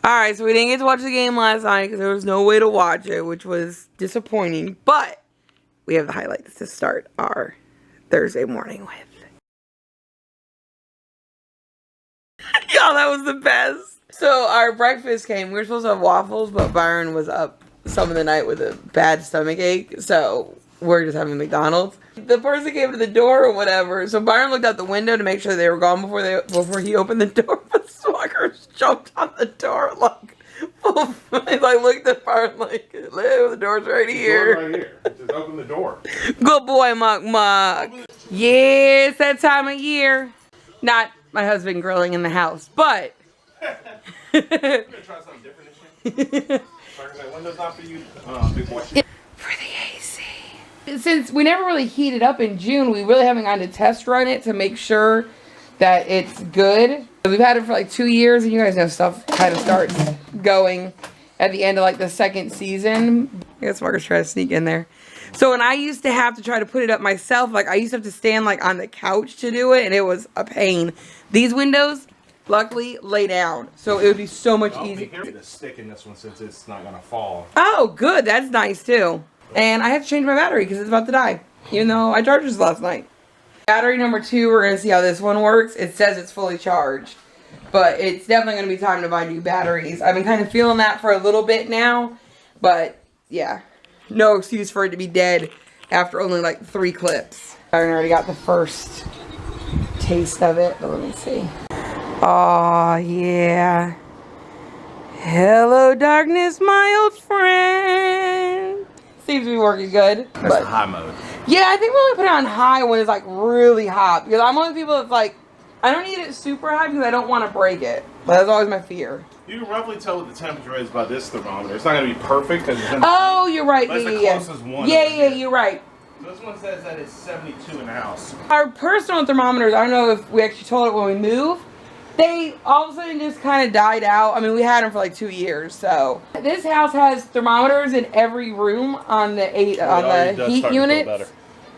Alright, so we didn't get to watch the game last night because there was no way to watch it, which was disappointing. But we have the highlights to start our Thursday morning with. Y'all, that was the best. So our breakfast came. We were supposed to have waffles, but Byron was up some of the night with a bad stomach ache. So we're just having McDonald's. The person came to the door or whatever. So Byron looked out the window to make sure they were gone before he opened the door. But Smuckers jumped on the door like, I looked at Byron like, the door's right here. Right here. Just open the door. Good boy, Muck. Yeah, it's that time of year. Not my husband grilling in the house, but. We're gonna try something different this year. Windows not for you, big boy. For the AC. Since we never really heated up in June, we really haven't gotten to test run it to make sure that it's good. We've had it for like 2 years, and you guys know stuff kind of starts going at the end of like the second season. I guess Marcus tried to sneak in there. So when I used to have to try to put it up myself, like I used to have to stand like on the couch to do it, and it was a pain. These windows, luckily, lay down, so it would be so much easier. I'll be the stick in this one since it's not gonna fall. Oh, good. That's nice too. And I have to change my battery because it's about to die, even though I charged this last night. Battery number 2, we're gonna see how this one works. It says it's fully charged, but it's definitely gonna be time to buy new batteries. I've been kind of feeling that for a little bit now, but yeah, no excuse for it to be dead after only like 3 clips. I already got the first taste of it, but let me see. Oh yeah. Hello darkness, my old friend. Seems to be working good. That's the high mode. Yeah, I think we only put it on high when it's like really hot. Because I'm one of the people that's like, I don't need it super high because I don't want to break it. But that's always my fear. You can roughly tell what the temperature is by this thermometer. It's not going to be perfect. Oh, you're right. That's the closest one. Yeah, you're right. This one says that it's 72 in the house. Our personal thermometers, I don't know if we actually told it when we moved. They all of a sudden just kind of died out. I mean, we had them for like 2 years, so. This house has thermometers in every room on the heat unit. Better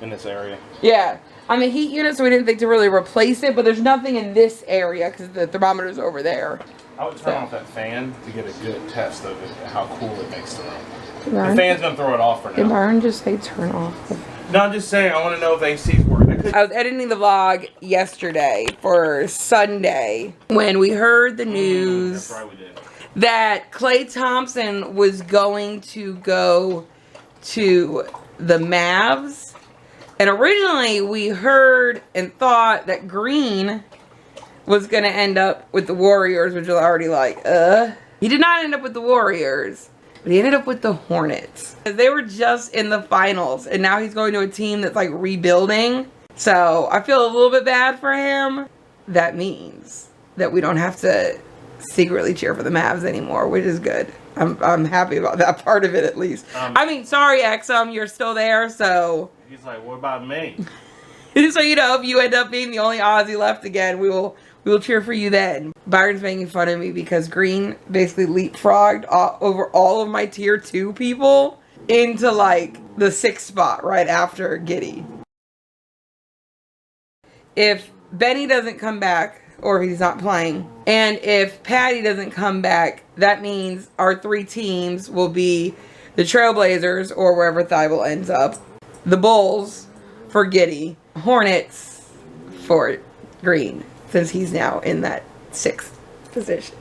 in this area. Yeah, on the heat unit, so we didn't think to really replace it, but there's nothing in this area because the thermometer's over there. I would turn off that fan to get a good test of it, how cool it makes the room. The fan's gonna throw it off for now. Did Byron just say turn off the fan? No, I'm just saying, I want to know if AC's working. I was editing the vlog yesterday for Sunday when we heard the news that Klay Thompson was going to go to the Mavs. And originally we heard and thought that Green was going to end up with the Warriors, which was already like, He did not end up with the Warriors. But he ended up with the Hornets. They were just in the finals, and now he's going to a team that's like rebuilding. So I feel a little bit bad for him. That means that we don't have to secretly cheer for the Mavs anymore, which is good. I'm happy about that part of it at least. I mean, sorry, Exum, you're still there, so. He's like, what about me? So, you know, if you end up being the only Aussie left again, we will cheer for you then. Byron's making fun of me because Green basically leapfrogged over all of my tier 2 people into like the 6th spot right after Giddey. If Benny doesn't come back, or if he's not playing, and if Patty doesn't come back, that means our 3 teams will be the Trailblazers, or wherever Thybulle ends up, the Bulls for Giddey, Hornets for Green, since he's now in that 6th position.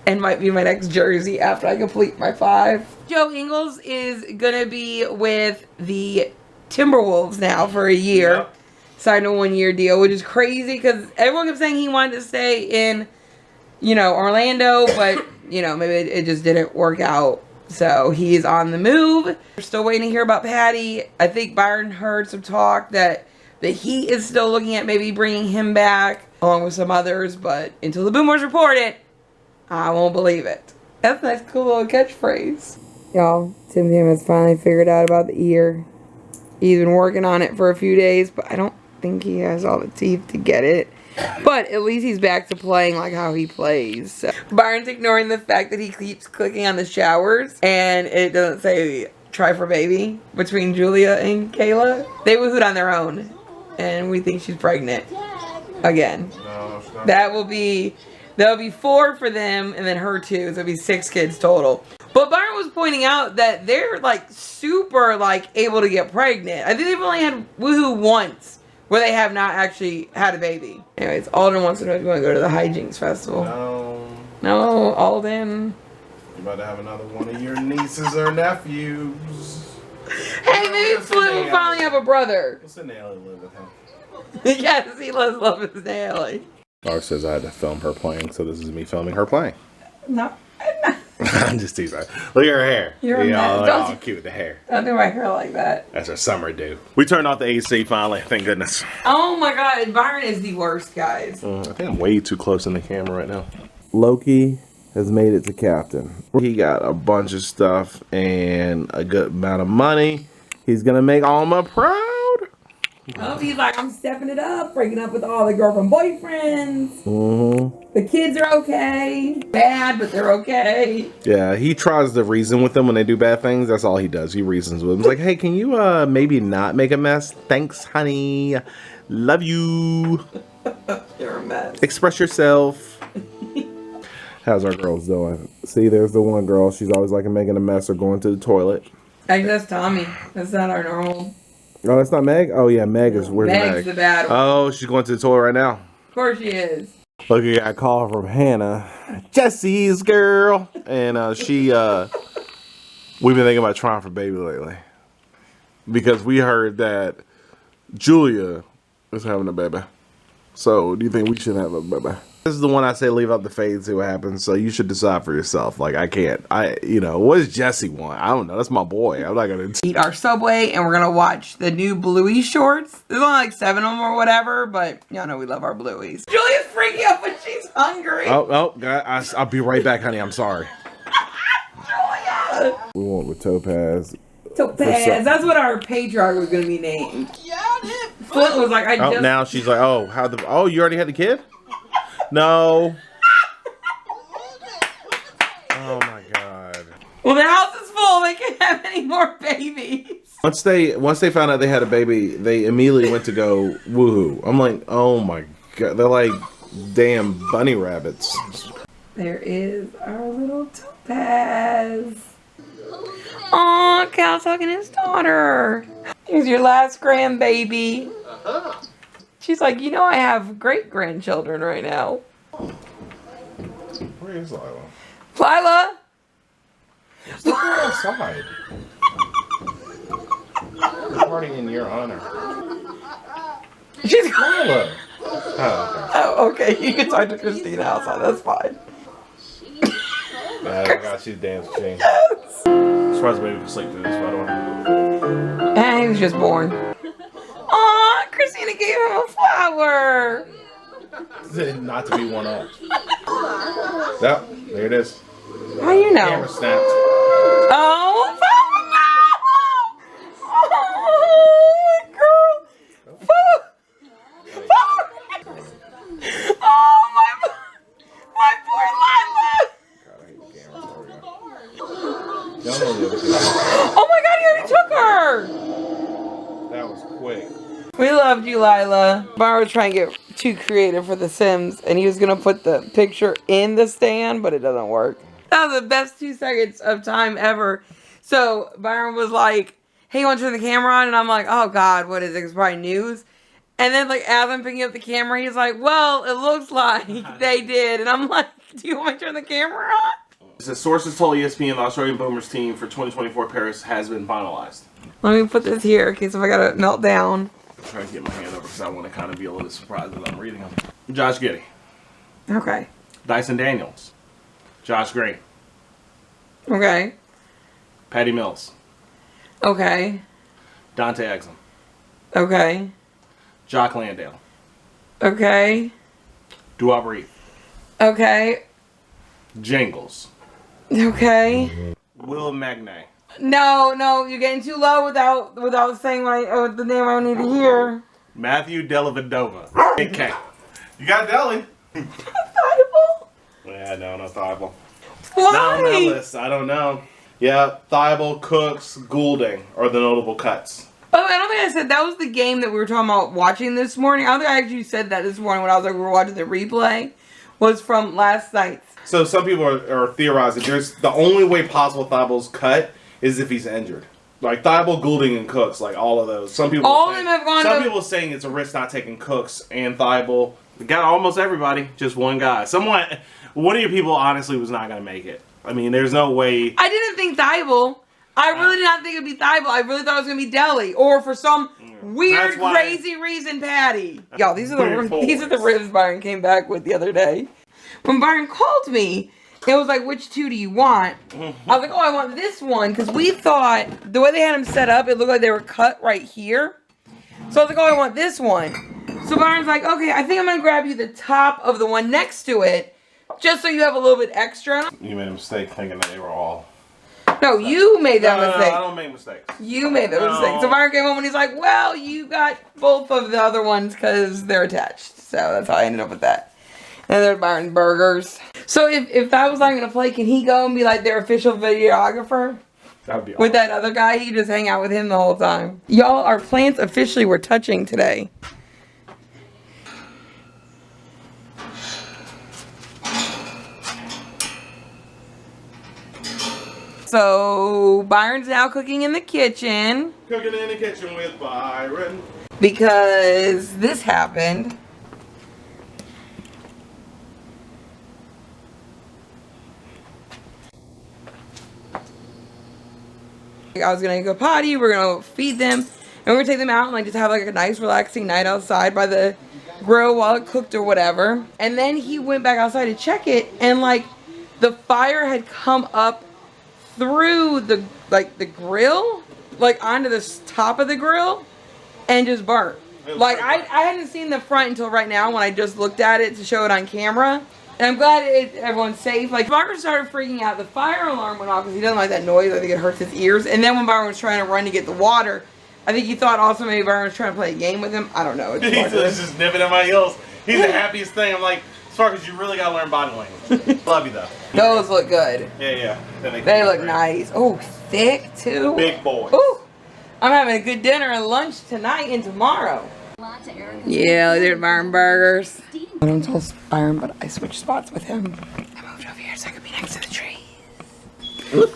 And might be my next jersey after I complete my 5. Joe Ingles is going to be with the Timberwolves now for a year. Yep. Signed a 1-year deal, which is crazy because everyone kept saying he wanted to stay in, you know, Orlando, but, you know, maybe it just didn't work out. So he's on the move. We're still waiting to hear about Patty. I think Byron heard some talk that the Heat is still looking at maybe bringing him back, along with some others, but until the Boomers report it, I won't believe it. That's a nice, cool little catchphrase. Y'all, Tim has finally figured out about the ear. He's been working on it for a few days, but I don't think he has all the teeth to get it. But at least he's back to playing like how he plays. So. Byron's ignoring the fact that he keeps clicking on the showers, and it doesn't say try for baby between Julia and Kayla. They woohooed on their own, and we think she's pregnant again. That will be There'll be 4 for them and then her 2. So it'll be 6 kids total. But Byron was pointing out that they're like super like able to get pregnant. I think they've only had woohoo once where they have not actually had a baby. Anyways, Alden wants to know if you want to go to the Hijinks Festival. No, Alden. You about to have another one of your nieces or nephews. Hey, maybe Flynn will finally have a brother. Let's send Allie live with him. Yes, he loves love his Allie. Laura says I had to film her playing, so this is me filming her playing. No. I'm just teasing. Look at her hair. You're a mess. Oh, cute with the hair. Don't do my hair like that. That's our summer do. We turned off the AC finally, thank goodness. Oh my god, Byron is the worst, guys. I think I'm way too close in the camera right now. Loki has made it to captain. He got a bunch of stuff and a good amount of money. He's gonna make Alma proud. Oh, he's like, I'm stepping it up, breaking up with all the girlfriend boyfriends. Mm-hmm. The kids are okay. Bad, but they're okay. Yeah, he tries to reason with them when they do bad things. That's all he does. He reasons with them. He's like, hey, can you maybe not make a mess? Thanks, honey. Love you. You're a mess. Express yourself. How's our girls doing? See, there's the one girl. She's always like making a mess or going to the toilet. Actually, that's Tommy. That's not our normal. Oh, that's not Meg? Oh, yeah, Meg is. Where's Meg's Meg? the bad one. Oh, she's going to the toilet right now. Of course she is. Look, I got a call from Hannah, Jesse's girl, and we've been thinking about trying for baby lately because we heard that Julia is having a baby. So, do you think we should have a baby? This is the one I say leave out the fade, see what happens. So you should decide for yourself. Like I can't. What does Jesse want? I don't know. That's my boy. I'm not gonna Eat our Subway, and we're gonna watch the new Bluey shorts. There's only like 7 of them or whatever, but y'all know we love our Blueys. Julia's freaking out when she's hungry. Oh, God, I'll be right back, honey. I'm sorry. Julia. We went with Topaz. Topaz. That's what our patriarch was gonna be named. Flint was like, Now she's like, oh, you already had the kid? No. Oh my God. Well, the house is full. They can't have any more babies. Once they found out they had a baby, they immediately went to go woohoo. I'm like, oh my God. They're like damn bunny rabbits. There is our little Topaz. Aw, Cal's hugging his daughter. Here's your last grandbaby. She's like, I have great-grandchildren right now. Where is Lila? Lila! Let's go outside. We're partying in your honor. She's Lila! Oh, Oh, okay. You can talk to Christina outside. That's fine. okay. Yeah, I got she's dancing. Yes. I'm surprised baby can sleep through this, by the way. And he was just born. Aw, Christina gave him a flower. Not to be one up. Yep, there it is. How you know? Camera snapped. Oh, oh, my girl. Oh, my poor Lila. Oh my God, he already took her. That was quick. We loved you, Lila. Byron was trying to get too creative for The Sims, and he was going to put the picture in the stand, but it doesn't work. That was the best 2 seconds of time ever. So Byron was like, hey, you want to turn the camera on? And I'm like, oh God, what is it? It's probably news. And then like as I'm picking up the camera, he's like, well, it looks like they did. And I'm like, do you want me to turn the camera on? It says sources told ESPN the Australian Boomers team for 2024 Paris has been finalized. Let me put this here in case if I got to melt down. I'm trying to get my hand over because I want to kind of be a little surprised as I'm reading them. Josh Giddey. Okay. Dyson Daniels. Josh Green. Okay. Patty Mills. Okay. Dante Exum. Okay. Jock Landale. Okay. Duop Reed. Okay. Jingles. Okay. Will Magnay. No, you're getting too low without saying the name I need to hear. Matthew Dellavedova. Okay. You got Deli. Thybulle? Yeah, no Thybulle. Why? Not on that list. I don't know. Yeah, Thybulle, Cooks, Goulding are the notable cuts. Oh, I don't think I said that was the game that we were talking about watching this morning. I don't think I actually said that this morning when I was like we were watching the replay. was from last night's. So some people are theorizing there's the only way possible Thybulle's cut is if he's injured. Like Thybulle, Goulding, and Cooks, like all of those. Some people All of them have gone. Some people saying it's a risk not taking Cooks and Thybulle. We got almost everybody, just one guy. One of your people honestly was not going to make it. I mean, there's no way. I didn't think Thybulle. I really did not think it'd be Thybulle. I really thought it was gonna be Deli, or for some weird, crazy reason, Patty. Y'all, these are the ribs Byron came back with the other day. When Byron called me, it was like, which two do you want? I was like, oh, I want this one, because we thought the way they had them set up, it looked like they were cut right here. So I was like, oh, I want this one. So Byron's like, okay, I think I'm gonna grab you the top of the one next to it, just so you have a little bit extra. You made a mistake thinking that they were all. No, you made that mistake. No, I don't make mistakes. You made that mistake. So Byron came home and he's like, well, you got both of the other ones because they're attached. So that's how I ended up with that. And there's Byron's burgers. So if that was not going to play, can he go and be like their official videographer? That would be awesome. With that other guy, he just hang out with him the whole time. Y'all, our plants officially were touching today. So, Byron's now cooking in the kitchen. Cooking in the kitchen with Byron. Because this happened. I was gonna go potty, we're gonna feed them, and we're gonna take them out and like just have like a nice relaxing night outside by the grill while it cooked or whatever. And then he went back outside to check it, and like the fire had come up through the grill, like onto the top of the grill, and just burnt. Like I hadn't seen the front until right now when I just looked at it to show it on camera. And I'm glad everyone's safe. Like Byron started freaking out. The fire alarm went off because he doesn't like that noise. I think it hurts his ears. And then when Byron was trying to run to get the water, I think he thought also maybe Byron was trying to play a game with him. I don't know. He's just nipping at my heels. He's the happiest thing. I'm like, Smuckers, you really gotta learn body language. Love you though. Those look good. Yeah. They look nice. Oh, thick too. Big boys. Ooh, I'm having a good dinner and lunch tonight and tomorrow. Yeah, there's Byron burgers. I don't tell Byron, but I switched spots with him. I moved over here so I could be next to the trees.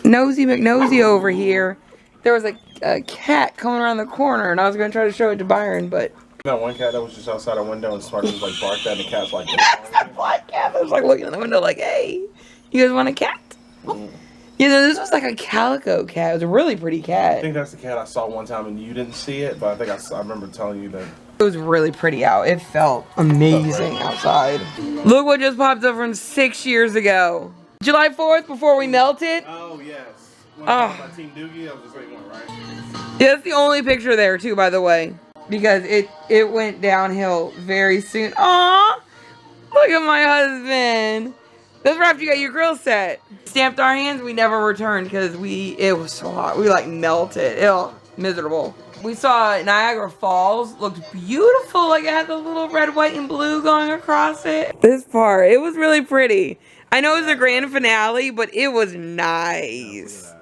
Nosy McNosy over here. There was a cat coming around the corner, and I was going to try to show it to Byron, but... That one cat that was just outside our window, and Smuckers like barked at, and the cat's like... That's that black cat that was like looking in the window like, hey, you guys want a cat? You know, this was like a calico cat. It was a really pretty cat. I think that's the cat I saw one time, and you didn't see it, but I think I remember telling you that... It was really pretty out. It felt amazing outside. Look what just popped up from 6 years ago. July 4th before we melted. Oh, yes. Oh. Team Doogie, I was just waiting one, right? Yeah, that's the only picture there too, by the way. Because it went downhill very soon. Aw! Look at my husband. That's right after you got your grill set. Stamped our hands, we never returned because it was so hot. We like melted. Ew, miserable. We saw Niagara Falls. Looked beautiful. Like it had the little red, white, and blue going across it. This part, it was really pretty. I know it was the grand finale, but it was nice.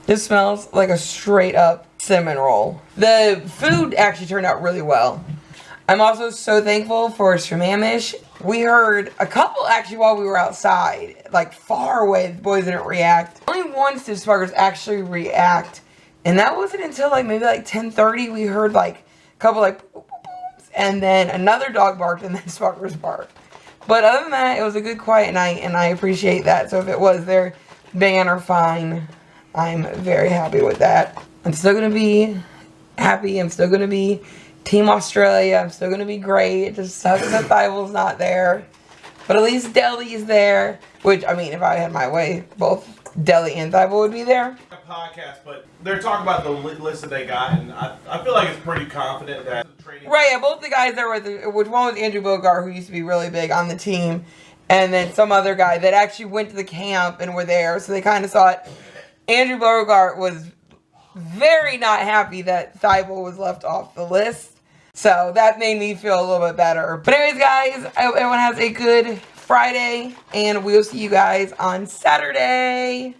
It smells like a straight up cinnamon roll. The food actually turned out really well. I'm also so thankful for Shamamish. We heard a couple actually while we were outside, like far away. The boys didn't react. Only once did Smuckers actually react. And that wasn't until like maybe like 10:30 we heard like a couple like boop, boop, boops, and then another dog barked and then Smuckers barked. But other than that, it was a good quiet night and I appreciate that. So if it was their ban or fine, I'm very happy with that. I'm still going to be happy. I'm still going to be Team Australia. I'm still going to be great. It just sucks that Thybulle's not there. But at least Deli's there. Which, I mean, if I had my way, both Deli and Thybulle would be there. Podcast, but they're talking about the list that they got, and I feel like it's pretty confident that right, yeah, both the guys there were, which one was Andrew Bogart, who used to be really big on the team, and then some other guy that actually went to the camp and were there, so they kind of saw it. Andrew Bogart was very not happy that Thybulle was left off the list, so that made me feel a little bit better. But anyways, guys, I hope everyone has a good Friday, and we'll see you guys on Saturday.